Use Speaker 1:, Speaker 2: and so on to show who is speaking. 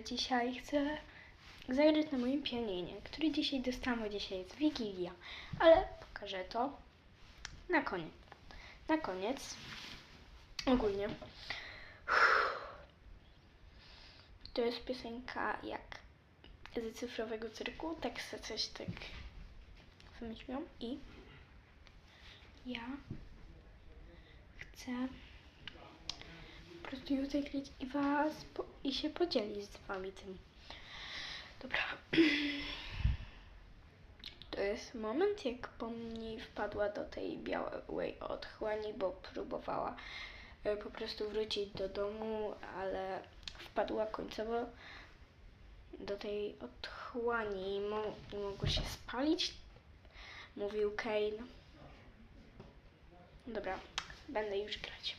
Speaker 1: Dzisiaj chcę zagrać na moim pianinie, który dzisiaj dostałam, bo dzisiaj jest Wigilia, ale pokażę to na koniec. Ogólnie. To jest piosenka jak z cyfrowego cyrku, tak se coś tak wymyśliłam i ja chcę po prostu ją zagrać i się podzielić z wami tym. Dobra. To jest moment, jak Pomni wpadła do tej białej otchłani, bo próbowała po prostu wrócić do domu, ale wpadła końcowo do tej otchłani i mogło się spalić, mówił Kane. Dobra, będę już grać.